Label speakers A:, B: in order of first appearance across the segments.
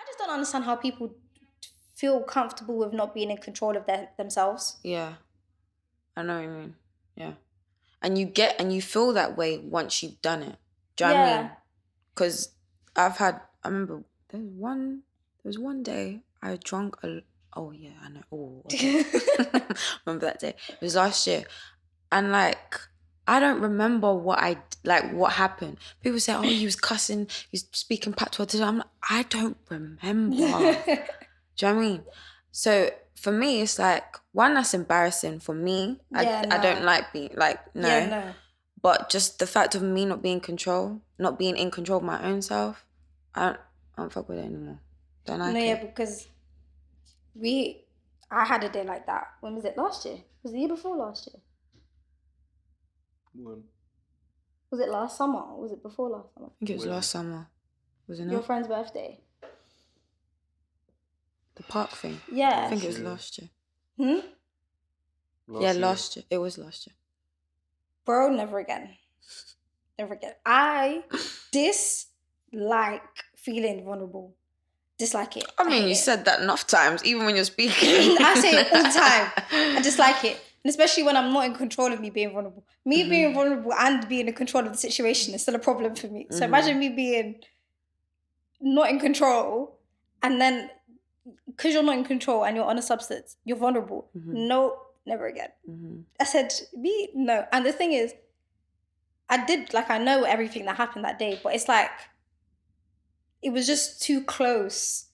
A: just don't understand how people feel comfortable with not being in control of themselves.
B: Yeah. I know what you mean. Yeah. And you feel that way once you've done it. Do you know what I mean? Because I remember there was one day I drank oh yeah, I know. Oh, okay. Remember that day? It was last year. And like, I don't remember what happened. People say, oh, he was cussing, he's speaking patois. I'm like, I don't remember. Do you know what I mean? So for me, it's like, one, that's embarrassing for me. I don't like being like, no.
A: Yeah, no.
B: But just the fact of me not being in control of my own self, I don't fuck with it anymore. Don't like it.
A: Yeah, because I had a day like that. When was it? Last year? Was it the year before last year?
C: When?
A: Was it last summer or was it before last summer?
B: I think it was last summer. Wasn't it?
A: Your friend's birthday.
B: The park thing.
A: Yeah.
B: I think it was last year.
C: Last
B: year. It was last year.
A: Bro, never again. Never again. I dislike feeling vulnerable. Dislike it.
B: I mean, you said that enough times, even when you're speaking.
A: I say it all the time. I dislike it. And especially when I'm not in control of me being vulnerable. Me being vulnerable and being in control of the situation is still a problem for me. So imagine me being not in control, and then because you're not in control and you're on a substance, you're vulnerable. No, never again. I said, no. And the thing is, I know everything that happened that day, but it's like, it was just too close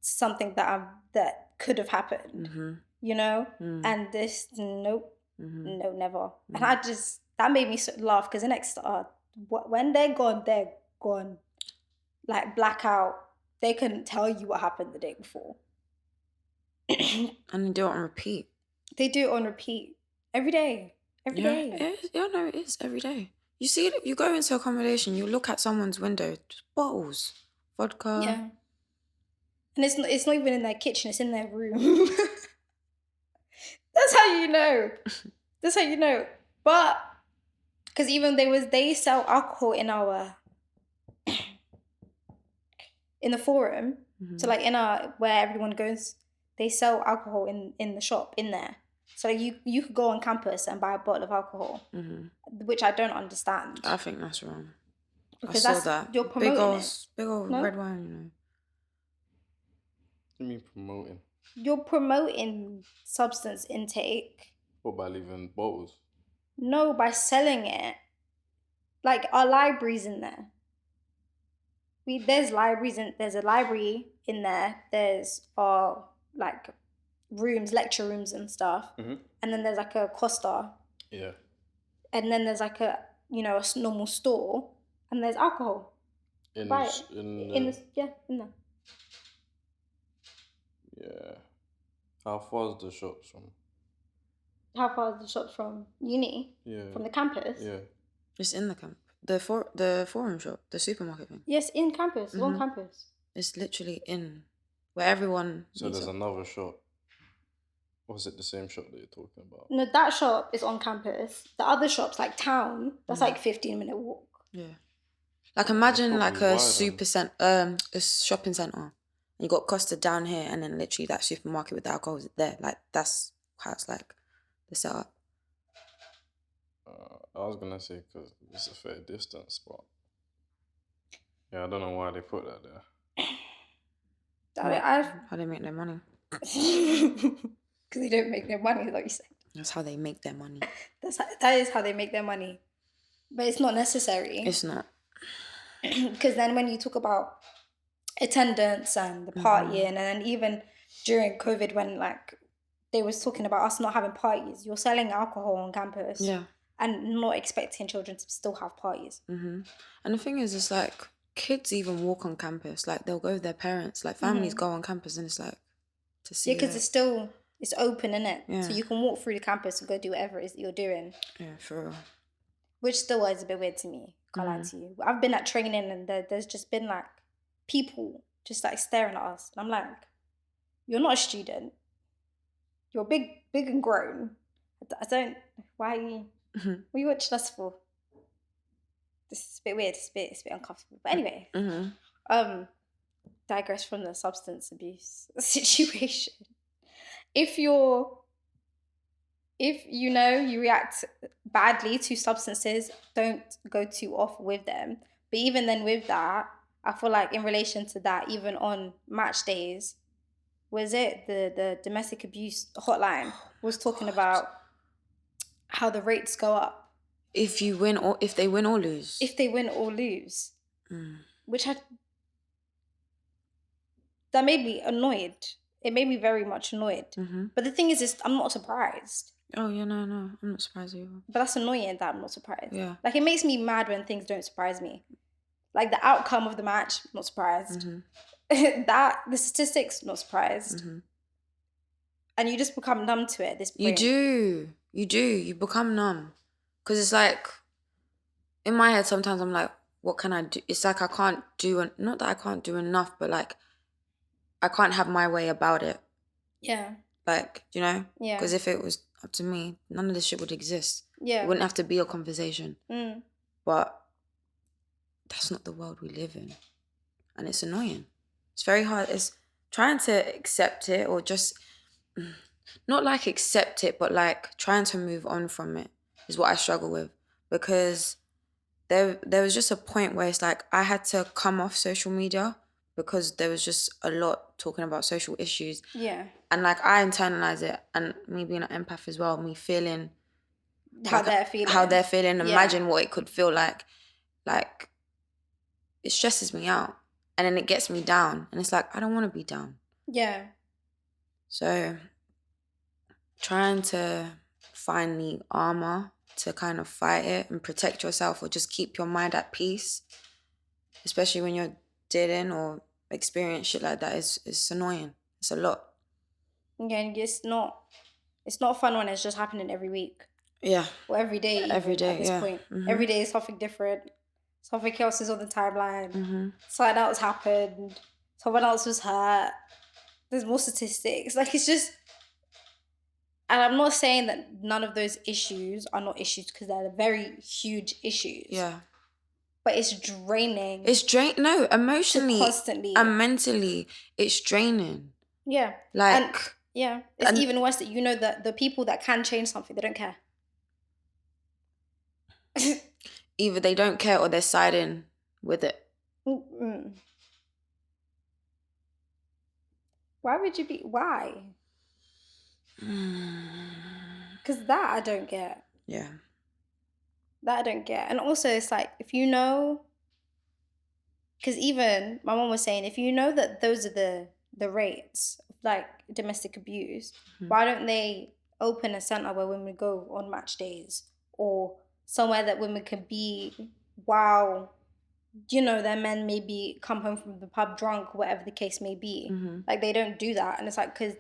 A: to something that could have happened, you know? And this, nope, no, never. And that made me laugh, because the next, when they're gone. Like blackout, they couldn't tell you what happened the day before.
B: And they do it on repeat.
A: They do it on repeat every day. Every day.
B: No, it is every day. You see, you go into accommodation, you look at someone's window, just bottles, vodka.
A: Yeah. And it's not even in their kitchen, it's in their room. That's how you know. That's how you know. But, because even they sell alcohol in the forum. So like where everyone goes, they sell alcohol in the shop in there. So you could go on campus and buy a bottle of alcohol, which I don't understand.
B: I think that's wrong.
A: Because
B: I saw that.
A: You're promoting
B: big old red wine,
C: What do you mean promoting?
A: You're promoting substance intake.
C: What, by leaving bottles?
A: No, by selling it. Like, our library's in there. There's a library in there. There's like rooms, lecture rooms and stuff. And then there's like a Costa.
C: Yeah.
A: And then there's like a normal store, and there's alcohol.
C: In
A: there.
C: Yeah. How far is the shops from?
A: How far is the shops from uni?
C: Yeah.
A: From the campus?
C: Yeah.
B: It's in the camp. The forum shop, the supermarket thing.
A: Yes, in campus. It's on campus.
B: It's literally in where everyone.
C: So there's another shop. Or is it the same shop that you're talking about?
A: No, that shop is on campus. The other shop's like town. That's like 15-minute walk.
B: Yeah. Like, imagine like a a shopping centre. You got Costa down here, and then literally that supermarket with the alcohol is there. Like, that's how it's like the setup.
C: I was gonna say because it's a fair distance, but yeah, I don't know why they put that there.
B: How they make their money?
A: Because they don't make their money, like you said.
B: That's how they make their money.
A: That is how they make their money, but it's not necessary.
B: It's not.
A: Because then when you talk about attendance and the partying, and then even during COVID when like they was talking about us not having parties, you're selling alcohol on campus, and not expecting children to still have parties. And
B: the thing is, it's like kids even walk on campus. Like, they'll go with their parents. Like, families go on campus, and it's like to see.
A: Yeah, because it's open, innit?
B: Yeah.
A: So you can walk through the campus and go do whatever it is that you're doing.
B: Yeah, for real.
A: Which still is a bit weird to me. Can't lie to you. I've been at training, and there's just been like people just like staring at us, and I'm like, you're not a student. You're big and grown. I don't. Why are you? What are you watching us for? This is a bit weird. It's a bit uncomfortable. But anyway, digress from the substance abuse situation. If you react badly to substances, don't go too off with them. But even then with that, I feel like in relation to that, even on match days, was it the domestic abuse hotline was talking about how the rates go up
B: if they win or lose.
A: if they win or lose. Which that made me annoyed. It made me very much annoyed. But the thing is I'm not surprised.
B: Oh yeah, no, I'm not surprised either.
A: But that's annoying that I'm not surprised.
B: Yeah.
A: Like, it makes me mad when things don't surprise me. Like, the outcome of the match, not surprised. The statistics, not surprised. And you just become numb to it at this point.
B: You do. You become numb. Because it's like, in my head, sometimes I'm like, what can I do? It's like I can't do, not that I can't do enough, but like, I can't have my way about it.
A: Yeah.
B: Like, you know?
A: Yeah.
B: Because if it was up to me, none of this shit would exist.
A: Yeah.
B: It wouldn't have to be a conversation. But that's not the world we live in. And it's annoying. It's very hard. It's trying to accept it, or just, not like accept it, but like trying to move on from it is what I struggle with. Because there was just a point where it's like I had to come off social media because there was just a lot talking about social issues.
A: Yeah.
B: And like I internalize it, and me being an empath as well, me feeling
A: how they're feeling.
B: Imagine what it could feel like. Like, it stresses me out, and then it gets me down, and it's like I don't want to be down.
A: Yeah.
B: So trying to find the armor to kind of fight it and protect yourself, or just keep your mind at peace, especially when you're dealing or experience shit like that, is annoying. It's a lot.
A: Yeah, and it's not fun when it's just happening every week.
B: Yeah.
A: Or every day.
B: Every day,
A: at this point. Every day is something different. Something else is on the timeline. Something else happened. Someone else was hurt. There's more statistics. Like, it's just... And I'm not saying that none of those issues are not issues, because they're very huge issues.
B: Yeah.
A: But it's draining.
B: No, emotionally
A: Constantly.
B: And mentally, it's draining.
A: Yeah.
B: Like...
A: It's even worse that, you know, that the people that can change something, they don't care.
B: Either they don't care or they're siding with it.
A: Why would you be... Why? Because that I don't get.
B: Yeah.
A: That I don't get. And also, it's like, if you know... Because even my mom was saying, if you know that those are the rates of, like, domestic abuse, why don't they open a centre where women go on match days, or somewhere that women can be while, you know, their men maybe come home from the pub drunk, whatever the case may be. Like, they don't do that. And it's like, because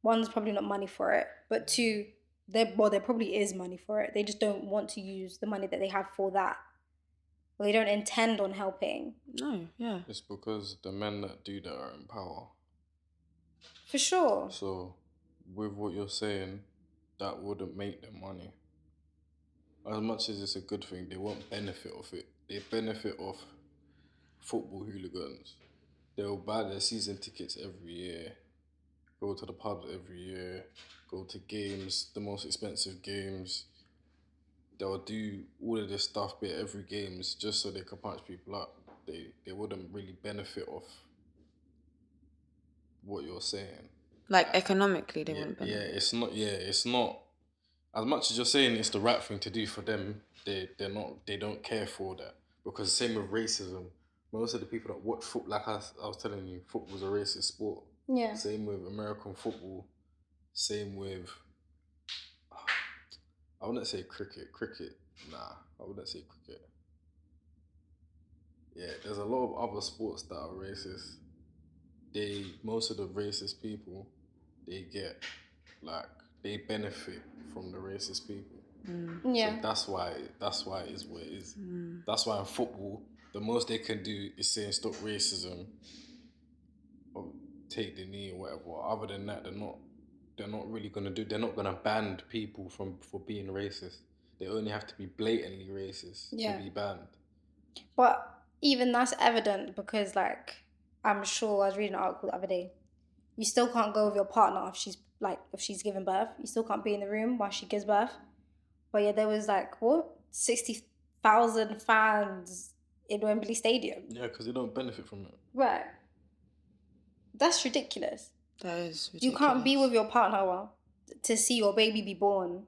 A: one, there's probably not money for it, but two, there probably is money for it. They just don't want to use the money that they have for that. Or they don't intend on helping.
B: No, yeah.
C: It's because the men that do that are in power.
A: For sure.
C: So, with what you're saying, that wouldn't make them money. As much as it's a good thing, they won't benefit off it. They benefit off football hooligans. They'll buy their season tickets every year, go to the pubs every year, go to games, the most expensive games. They'll do all of this stuff at every games just so they can punch people up. They wouldn't really benefit off what you're saying.
B: Like, economically, they wouldn't benefit.
C: It's not. As much as you're saying it's the right thing to do for them, they don't care for that. Because same with racism. Most of the people that watch football, like I was telling you, football's a racist sport.
A: Yeah.
C: Same with American football. Same with, I wouldn't say cricket. I wouldn't say cricket. Yeah, there's a lot of other sports that are racist. Most of the racist people, they benefit from the racist people.
A: Yeah.
C: So that's why it is what it is. That's why in football, the most they can do is saying stop racism or take the knee or whatever. Other than that, they're not really gonna do. They're not gonna ban people for being racist. They only have to be blatantly racist to be banned.
A: But even that's evident because, like, I'm sure I was reading an article the other day. You still can't go with your partner if she's giving birth. You still can't be in the room while she gives birth. But yeah, there was 60,000 fans in Wembley Stadium.
C: Yeah, because they don't benefit from it.
A: Right. That's ridiculous.
B: That is ridiculous.
A: You can't be with your partner to see your baby be born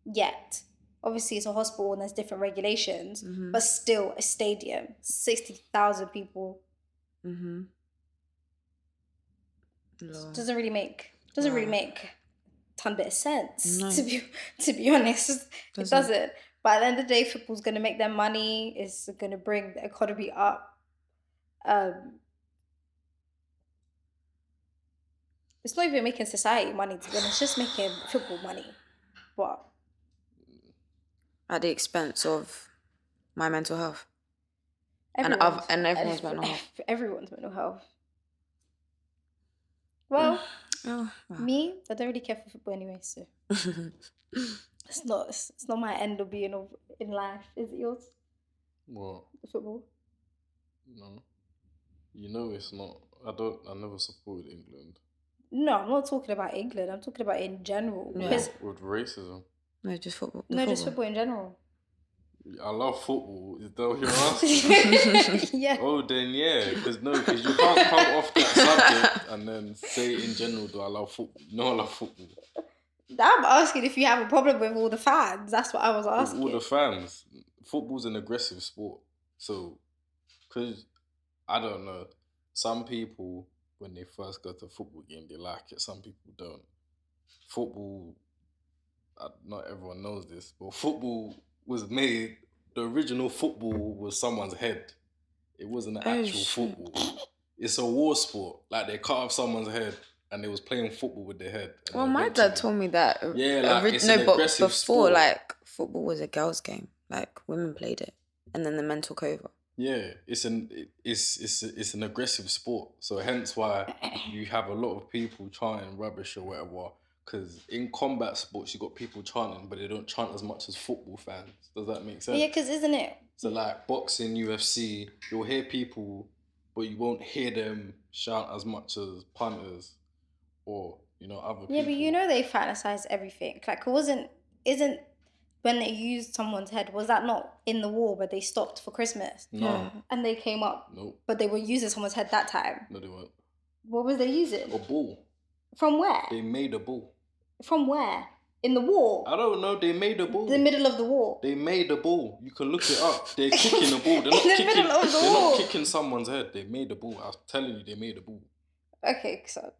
A: yet. Obviously, it's a hospital and there's different regulations, but still a stadium, 60,000 people.
B: Mm-hmm.
A: Doesn't really make a ton bit of sense.
B: No.
A: To be honest, it doesn't. But at the end of the day, football's going to make them money. It's going to bring the economy up. It's not even making society money, to be honest. It's just making football money. What? At
B: the expense of my mental health. And everyone's mental health. Everyone's mental health.
A: Well, me, I don't really care for football anyway, so it's not my end of being in life. Is it yours?
C: What?
A: Football?
C: No. It's not. I never supported England.
A: No, I'm not talking about England. I'm talking about in general.
B: Yeah.
C: With racism.
B: No, just football.
A: Just football in general.
C: I love football. Is that what you're asking?
A: Yeah.
C: Oh, then yeah. Because you can't come off that subject and then say in general, do I love football? No, I love football.
A: I'm asking if you have a problem with all the fans. That's what I was asking.
C: With all the fans. Football's an aggressive sport. So, because, I don't know, some people, when they first go to a football game, they like it. Some people don't. Football, not everyone knows this, but football was made, the original football was someone's head. It wasn't an actual football. It's a war sport. Like, they cut off someone's head and they was playing football with their head.
B: Well, my dad told me that.
C: Yeah, it's an aggressive sport.
B: Football was a girls' game. Women played it. And then the men took over.
C: Yeah, it's an aggressive sport. So hence why you have a lot of people chanting rubbish or whatever. Because in combat sports, you got people chanting, but they don't chant as much as football fans. Does that make sense?
A: Yeah, because isn't it?
C: So boxing, UFC, you'll hear people, but you won't hear them shout as much as punters or, other people.
A: Yeah, but they fantasize everything. Isn't when they used someone's head, was that not in the war where they stopped for Christmas?
C: No.
A: Yeah. And they came up?
C: Nope.
A: But they were using someone's head that time?
C: No, they weren't.
A: What was they using?
C: A ball.
A: From where?
C: They made a ball.
A: From where? In the war?
C: I don't know. They made a ball.
A: The middle of the war?
C: They made a ball. You can look it up. They're kicking a ball. They're not They're not kicking someone's head. They made a ball. I was telling you, they made a ball.
A: Okay, so...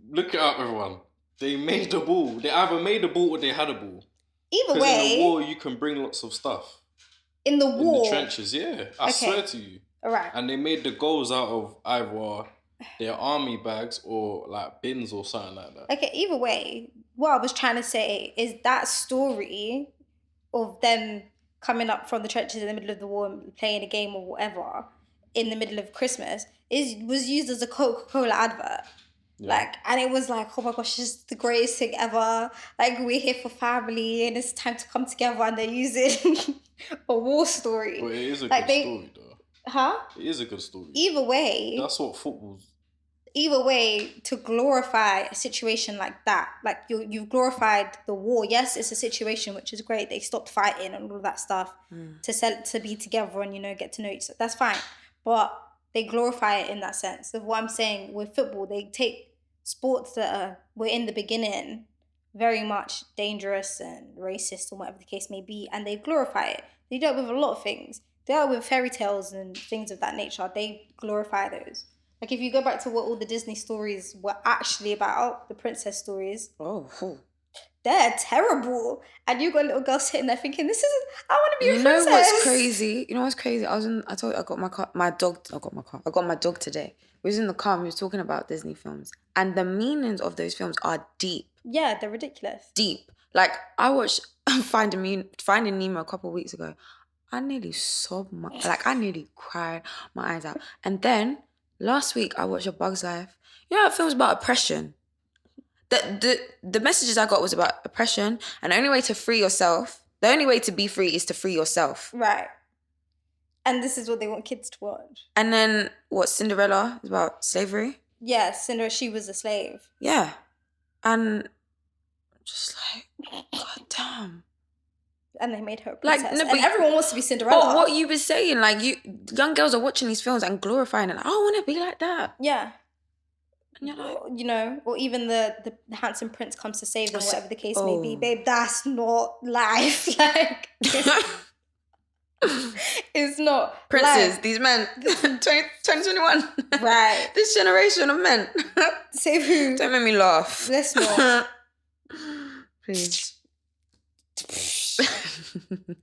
C: Look it up, everyone. They made a ball. They either made a ball or they had a ball.
A: Either way...
C: in the war, you can bring lots of stuff.
A: In the war?
C: In the trenches, yeah. I swear to you.
A: All right.
C: And they made the goals out of either their army bags or bins or something like that.
A: Okay, either way, what I was trying to say is that story of them coming up from the trenches in the middle of the war and playing a game or whatever in the middle of Christmas was used as a Coca-Cola advert. Yeah. And it was oh my gosh, it's the greatest thing ever. We're here for family and it's time to come together, and they're using a war story.
C: But it is a good story though.
A: Huh?
C: It is a good story.
A: Either way.
C: That's what football's.
A: Either way, to glorify a situation like that, you've glorified the war. Yes, it's a situation which is great. They stopped fighting and all of that stuff to be together and get to know each other. That's fine, but they glorify it in that sense. Of what I'm saying with football, they take sports that were in the beginning very much dangerous and racist and whatever the case may be, and they glorify it. They do it with a lot of things. They are with fairy tales and things of that nature. They glorify those. If you go back to what all the Disney stories were actually about, the princess stories, they're terrible. And you got a little girl sitting there thinking, I want to be a princess.
B: You know what's crazy? I got my dog today. We was in the car and we was talking about Disney films. And the meanings of those films are deep.
A: Yeah, they're ridiculous.
B: Deep. I watched Finding Nemo a couple of weeks ago. I nearly sobbed I nearly cried my eyes out. And then last week I watched A Bug's Life. You know that film's about oppression. The messages I got was about oppression, and the only way to free yourself, the only way to be free is to free yourself.
A: Right. And this is what they want kids to watch.
B: And then what? Cinderella is about slavery.
A: Yeah, Cinderella, she was a slave.
B: Yeah, and just like, god damn.
A: And they made her a
B: Like,
A: princess.
B: no,
A: and everyone wants to be Cinderella.
B: But what you were saying, like, young girls are watching these films and glorifying it. Like, I want to be like that.
A: Yeah.
B: And you're like,
A: You know, or even the handsome prince comes to save them, whatever the case may be.
B: Oh.
A: Babe, that's not life. Like, it's not
B: princes,
A: life.
B: these men, 2021.
A: Right.
B: This generation of men.
A: Save who?
B: Don't make me laugh.
A: Let's not.
B: Please.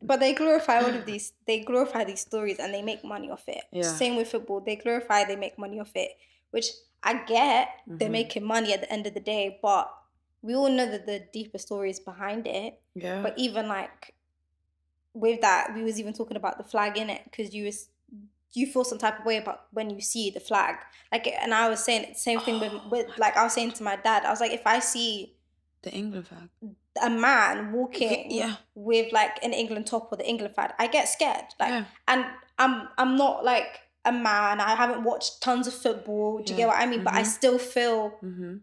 A: But they glorify all of these. They glorify these stories and they make money off it.
B: Yeah.
A: Same with football. They glorify, they make money off it. Which I get. They're making money at the end of the day, but we all know that the deeper stories behind it.
B: Yeah.
A: But even like with that, we was even talking about the flag in it because you feel some type of way about when you see the flag. Like, and I was saying the same thing with like I was saying to my dad. I was like, if I see
B: the England flag,
A: a man walking with like an England top or the England flag, I get scared. Like, and I'm not like a man. I haven't watched tons of football. Do you get what I mean? But I still feel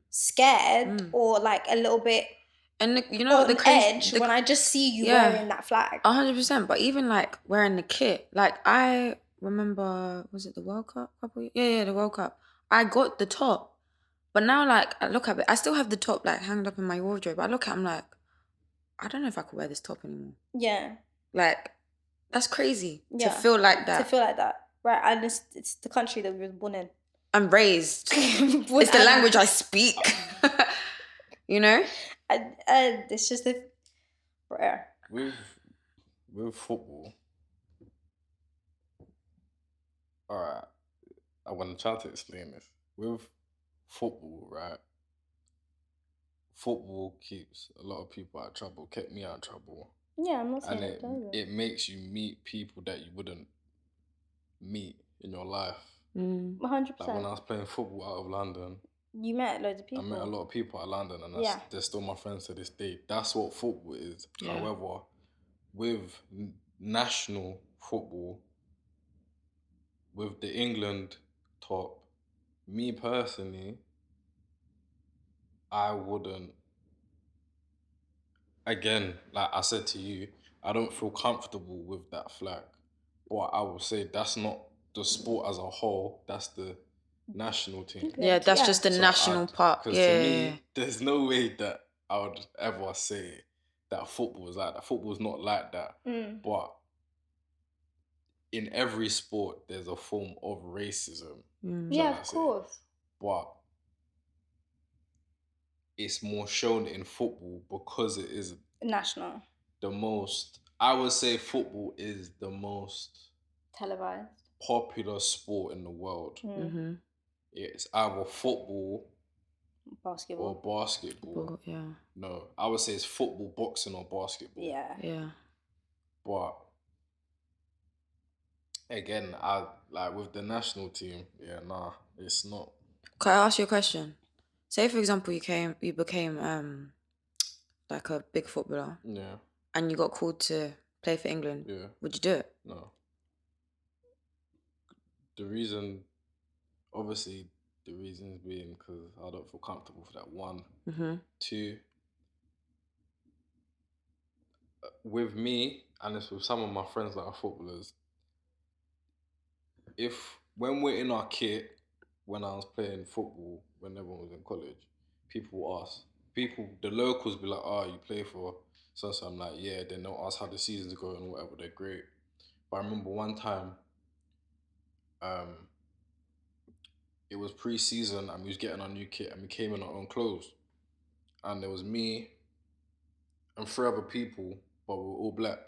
A: scared or like a little bit.
B: And you know
A: the edge when I just see you wearing that flag.
B: 100%. But even like wearing the kit, like I remember, was it the World Cup? Yeah, the World Cup. I got the top, but now like I look at it, I still have the top like hanged up in my wardrobe. But I look at it, I'm like, I don't know if I could wear this top anymore. Yeah. Like that's crazy to feel like that.
A: To feel like that, right? And it's the country that we were born in.
B: I'm raised. It's the language I speak. You know.
A: And it's just rare.
C: With football, all right, I want to try to explain this. With football, right, football keeps a lot of people out of trouble, kept me out of trouble.
A: Yeah, I'm not saying
C: it doesn't. It makes you meet people that you wouldn't meet in your life.
A: 100%.
C: Like when I was playing football out of London,
A: you met loads of people.
C: I met a lot of people at London, and they're still my friends to this day. That's what football is. Yeah. However, with national football, with the England top, me personally, I wouldn't. Again, like I said to you, I don't feel comfortable with that flag. But I would say that's not the sport as a whole. That's the national team.
B: Yeah, that's just the national part.
C: Because to me, there's no way that I would ever say that football is like that. Football is not like that. But in every sport, there's a form of racism.
A: Yeah, of course.
C: But it's more shown in football because it is
A: national.
C: The most, I would say football is the most
A: televised,
C: popular sport in the world. It's either football,
A: basketball,
C: or basketball.
B: Yeah.
C: No, I would say it's football, boxing, or basketball.
B: Yeah.
C: But again, I like with the national team. Yeah, nah, it's not.
B: Can I ask you a question? Say, for example, you became like a big footballer.
C: Yeah.
B: And you got called to play for England.
C: Yeah.
B: Would you do it?
C: No. The reason, obviously, the reasons being because I don't feel comfortable for that. 1, 2. With me, and it's with some of my friends that are footballers. When we're in our kit, when I was playing football, when everyone was in college, people will ask. The locals be like, "Oh, you play for?" So I'm like, "Yeah." Then they'll ask how the season's going and whatever. They're great. But I remember one time, it was pre-season and we was getting our new kit and we came in our own clothes. And there was me and 3 other people, but we were all black.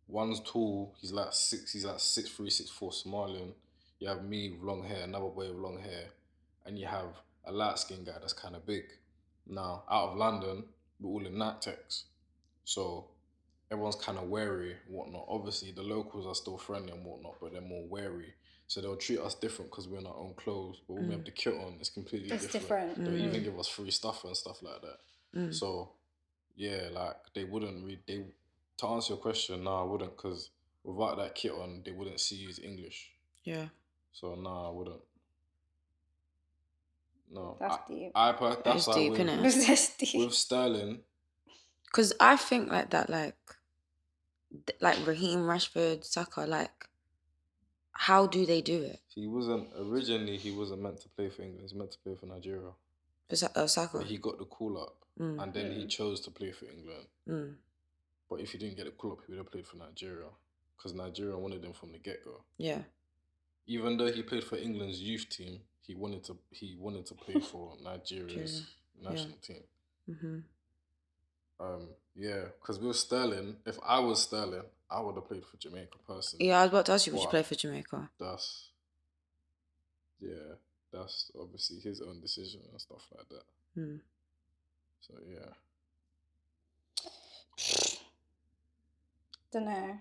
C: One's tall, he's like 6'3", 6'4", Somalian. You have me with long hair, another boy with long hair, and you have a light-skinned guy that's kind of big. Now, out of London, we're all in night techs. So everyone's kind of wary and whatnot. Obviously, the locals are still friendly and whatnot, but they're more wary. So they'll treat us different because we're in our own clothes. But when we have the kit on, it's completely different. They'll even give us free stuff and stuff like that. So, yeah, like, they wouldn't to answer your question, no, I wouldn't, because without that kit on, they wouldn't see you as English.
B: Yeah.
C: So I wouldn't. No,
A: That's deep.
C: that's why
B: deep, innit?
A: That's deep.
C: with Sterling.
B: Because I think like that, like Raheem, Rashford, Saka, like, how do they do it?
C: He wasn't meant to play for England. He's meant to play for Nigeria.
B: Saka.
C: But he got the call up, and then he chose to play for England. But if he didn't get the call up, he would have played for Nigeria, because Nigeria wanted him from the get go.
B: Yeah.
C: Even though he played for England's youth team, he wanted to play for Nigeria's national team.
B: Mm-hmm.
C: Yeah, because with Sterling, if I was Sterling, I would have played for Jamaica personally.
B: Yeah, I was about to ask you, would you play for Jamaica?
C: That's obviously his own decision and stuff like that. So yeah.
A: Don't know.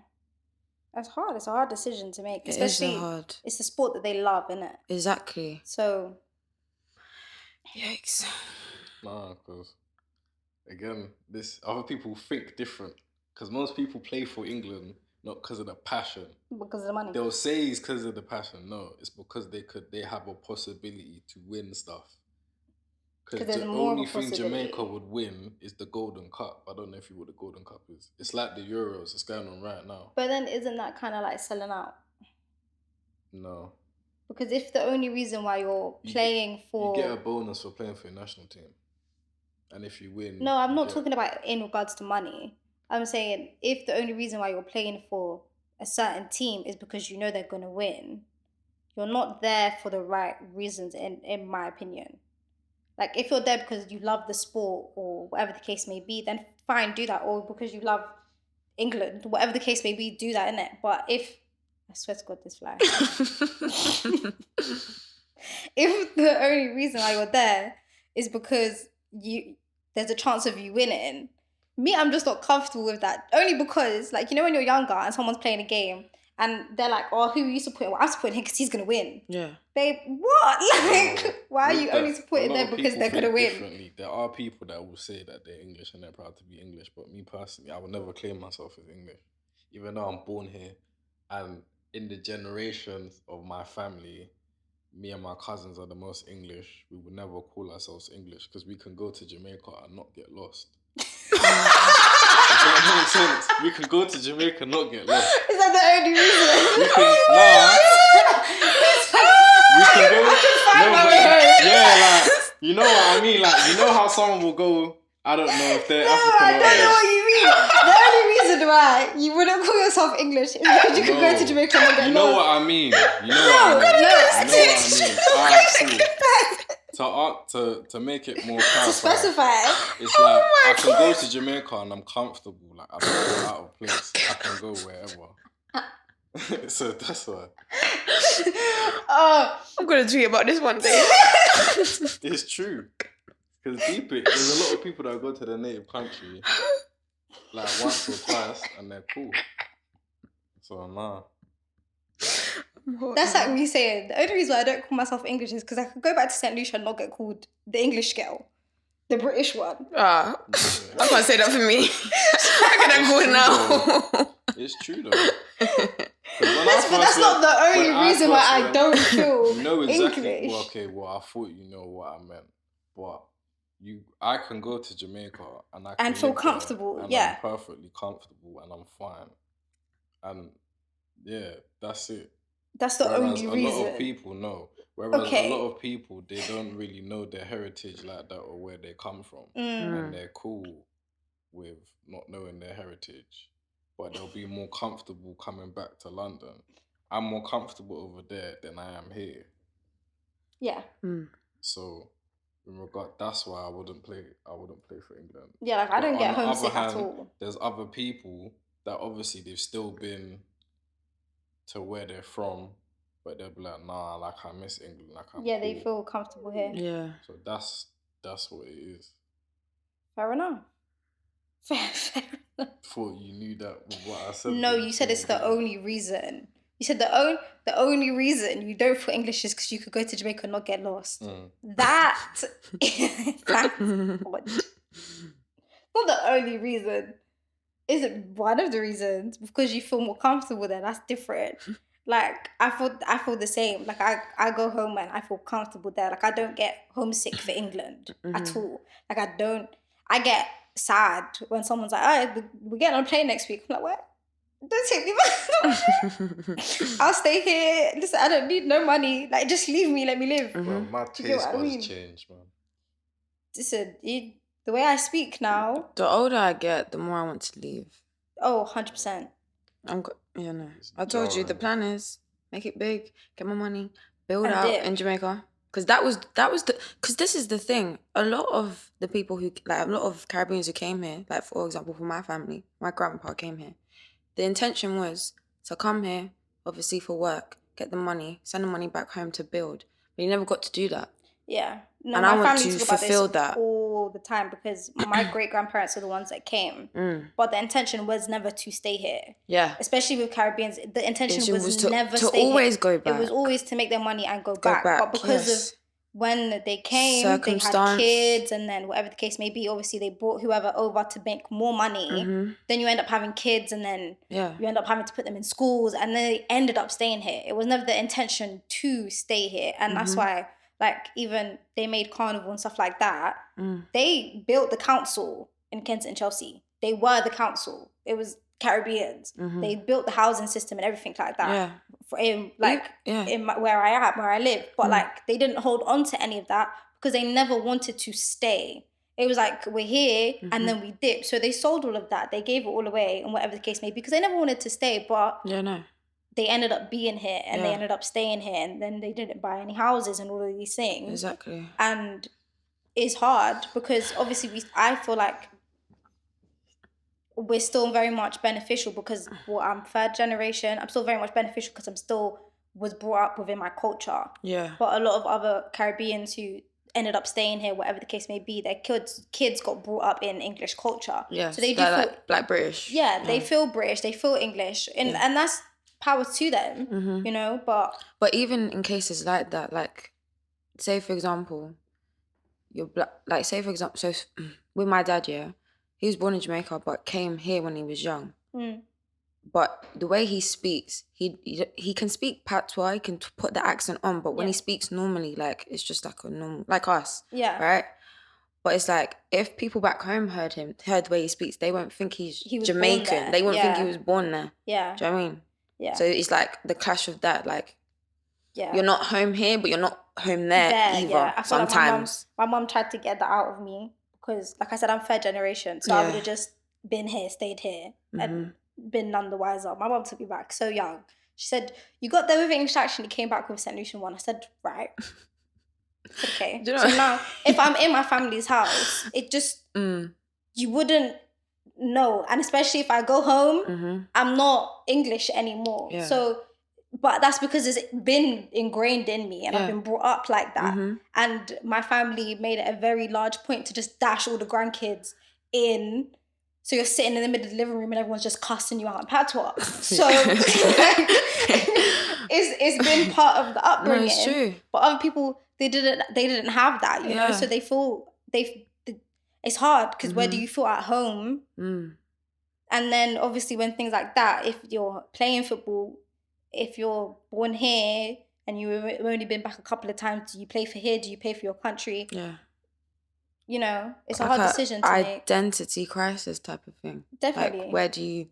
A: It's hard. It's a hard decision to make, especially it's the sport that they love, isn't it?
B: Exactly.
A: So.
B: Yikes.
C: Nah, because again, this other people think different. Because most people play for England not because of the passion.
A: Because of the money.
C: They'll say it's because of the passion. No, it's because they have a possibility to win stuff. Because the only thing Jamaica would win is the Golden Cup. I don't know if you know what the Golden Cup is. It's like the Euros. It's going on right now.
A: But then isn't that kind of like selling out?
C: No.
A: Because if the only reason why you're playing for...
C: You get a bonus for playing for your national team. And if you win...
A: No, I'm not talking about in regards to money. I'm saying if the only reason why you're playing for a certain team is because you know they're going to win, you're not there for the right reasons, in my opinion. Like, if you're there because you love the sport or whatever the case may be, then fine, do that. Or because you love England, whatever the case may be, do that, innit? But if... I swear to God, this fly. If the only reason why you're there is because there's a chance of you winning, me, I'm just not comfortable with that. Only because, like, you know when you're younger and someone's playing a game and they're like, oh, who are you supporting? Well, I'm supporting him because he's going to win.
B: Yeah.
A: Babe, what? Like, why are you only supporting them because they're going to win?
C: There are people that will say that they're English and they're proud to be English. But me personally, I would never claim myself as English. Even though I'm born here and in the generations of my family, me and my cousins are the most English. We would never call ourselves English because we can go to Jamaica and not get lost. Does that make sense? We can go to Jamaica and not get lost.
A: Is that the only reason?
C: We can go. Yeah, like, you know what I mean? Like, you know how someone will go, I don't know if they're African
A: I don't know what you mean. The only reason why you wouldn't call yourself English is because you could go to Jamaica and get
C: You know what I mean? To make it more clarified,
A: to specify.
C: It's like I can go to Jamaica and I'm comfortable. Like, I'm not out of place. I can go wherever. So that's why.
B: I'm gonna tweet about this one day.
C: It's true. Because there's a lot of people that go to their native country like once or twice and they're cool. So nah.
A: That's like me saying the only reason why I don't call myself English is because I could go back to St. Lucia and not get called the English girl, the British one.
B: I can't say that for me. I can call it now.
C: It's true though.
A: But that's not the only reason why I don't feel
C: exactly,
A: English.
C: I thought you know what I meant, but I can go to Jamaica and I can
A: feel comfortable.
C: And
A: I'm
C: perfectly comfortable and I'm fine. And yeah, that's it.
A: That's the only reason.
C: A lot of people know. Whereas a lot of people, they don't really know their heritage like that or where they come from. And they're cool with not knowing their heritage. But they'll be more comfortable coming back to London. I'm more comfortable over there than I am here.
A: Yeah.
C: So, in regard, that's why I wouldn't play for England.
A: Yeah, like I don't get homesick at all.
C: There's other people that obviously they've still been to where they're from, but they'll be like, nah, like I miss England. Like
A: they feel comfortable here.
B: Yeah.
C: So that's what it is.
A: Fair enough. Fair enough.
C: Thought you knew that with what I said.
A: No, you said it's the only reason. You said the only reason you don't feel English is because you could go to Jamaica and not get lost. That's odd. Not the only reason. isn't one of the reasons, because you feel more comfortable there. That's different. Like I feel the same. Like I go home and I feel comfortable there. Like I don't get homesick for England at all. Like I get sad when someone's like, "Oh, we're getting on a plane next week." I'm like, "What? Don't take me back." I'll stay here. Listen, I don't need no money. Like, just leave me. Let me live.
C: Bro, my
A: Do you get
C: taste
A: what I
C: buds
A: mean?
C: changed, man.
A: Listen, the way I speak now.
B: The older I get, the more I want to leave.
A: Oh, 100%.
B: Yeah, no. I told you the plan is make it big, get more money, build
A: And
B: out
A: dip.
B: in Jamaica. Because because this is the thing. A lot of the people a lot of Caribbeans who came here, like for example, for my family, my grandpa came here. The intention was to come here, obviously for work, get the money, send the money back home to build. But you never got to do that.
A: Yeah. No,
B: And
A: my
B: I want
A: family
B: to
A: talk about
B: fulfill
A: this
B: that.
A: all the time, because my great-grandparents are the ones that came. But the intention was never to stay here.
B: Yeah.
A: Especially with Caribbeans, the intention was
B: to
A: never
B: to
A: stay
B: always
A: here.
B: go back.
A: It was always to make their money and go back. But because
B: yes.
A: of when they came, they had
B: Circumstance.
A: kids, and then whatever the case may be, obviously they brought whoever over to make more money. Then you end up having kids, and then you end up having to put them in schools, and then they ended up staying here. It was never the intention to stay here. And that's why, like, even they made Carnival and stuff like that. They built the council in Kensington, Chelsea. They were the council. It was Caribbeans. They built the housing system and everything like that.
B: Yeah.
A: In where I live. But like, they didn't hold on to any of that because they never wanted to stay. It was like, we're here and then we dip. So they sold all of that. They gave it all away and whatever the case may be, because they never wanted to stay. But they ended up being here and they ended up staying here, and then they didn't buy any houses and all of these things.
B: Exactly.
A: And it's hard because obviously I feel like we're still very much beneficial because I'm third generation. I'm still very much beneficial because I'm still was brought up within my culture.
B: Yeah.
A: But a lot of other Caribbeans who ended up staying here, whatever the case may be, their kids got brought up in English culture.
B: Yeah.
A: So they do feel
B: like British.
A: Yeah, they feel British, they feel English. And that's power to them, you know, but
B: even in cases like that, like say for example, you're black, like say for example, so with my dad, he was born in Jamaica but came here when he was young. But the way he speaks, he can speak patois, he can put the accent on, but when he speaks normally, like it's just like a normal, like us, right? But it's like if people back home heard the way he speaks, they won't think he's Jamaican. They won't think he was born there.
A: Yeah.
B: Do you know what I mean?
A: Yeah.
B: So it's like the clash of that, like you're not home here, but you're not home there either.
A: Yeah. I feel
B: sometimes.
A: Like my mom tried to get that out of me because, like I said, I'm third generation, so I would have just been here, stayed here, and been none the wiser. My mom took me back so young. She said, "You got there with English accent, you came back with St. Lucian one." I said, "Right." Okay.
B: Do you know
A: so now, if I'm in my family's house, it just you wouldn't know, and especially if I go home, I'm not English anymore.
B: Yeah.
A: So, but that's because it's been ingrained in me, and I've been brought up like that. And my family made it a very large point to just dash all the grandkids in. So you're sitting in the middle of the living room and everyone's just cussing you out in patois. So it's been part of the upbringing.
B: No, it's true.
A: But other people, they didn't have that, you know. So they feel it's hard because where do you feel at home? And then obviously when things like that, if you're playing football, if you're born here and you've only been back a couple of times, do you play for here? Do you play for your country?
B: Yeah.
A: You know, it's
B: like
A: a hard decision to make.
B: Identity crisis type of thing.
A: Definitely.
B: Like, where do you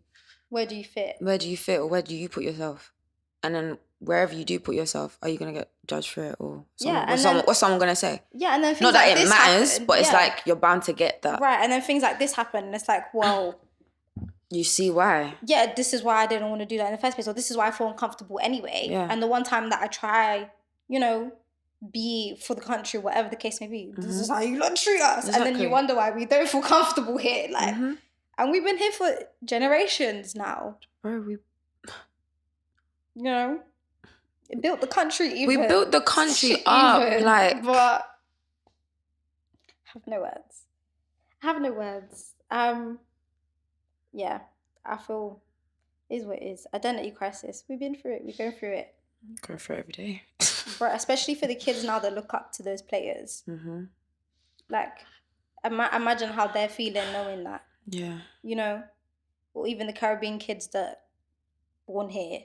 B: fit? Where do you fit, or where do you put yourself? And then wherever you do put yourself, are you gonna get judged for it, or what's someone gonna say?
A: Yeah, and then things
B: not that
A: like
B: it
A: this
B: matters,
A: happen,
B: but it's like you're bound to get that.
A: Right, and then things like this happen, and it's like, well,
B: you see why?
A: Yeah, this is why I didn't want to do that in the first place, or this is why I feel uncomfortable anyway.
B: Yeah.
A: And the one time that I try, you know, be for the country, whatever the case may be, this is how you lot treat us.
B: Exactly.
A: And then you wonder why we don't feel comfortable here. Like, and we've been here for generations now.
B: Bro,
A: you know, it built the country even.
B: We built the country up, like.
A: But I have no words. Yeah, I feel is what it is. Identity crisis. We've been through it. We're going through it.
B: Going through it every day.
A: But especially for the kids now that look up to those players. Like, imagine how they're feeling knowing that.
B: Yeah.
A: You know, or even the Caribbean kids that born here,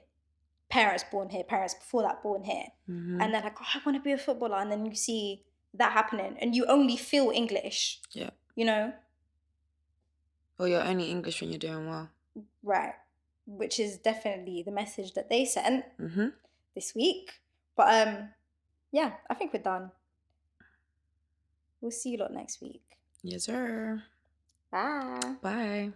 A: parents born here, parents before that born here, and they're like, oh, I want to be a footballer, and then you see that happening, and you only feel English.
B: Yeah.
A: You know.
B: Or you're only English when you're doing well.
A: Right. Which is definitely the message that they sent this week. But yeah, I think we're done. We'll see you lot next week.
B: Yes, sir.
A: Bye.
B: Bye.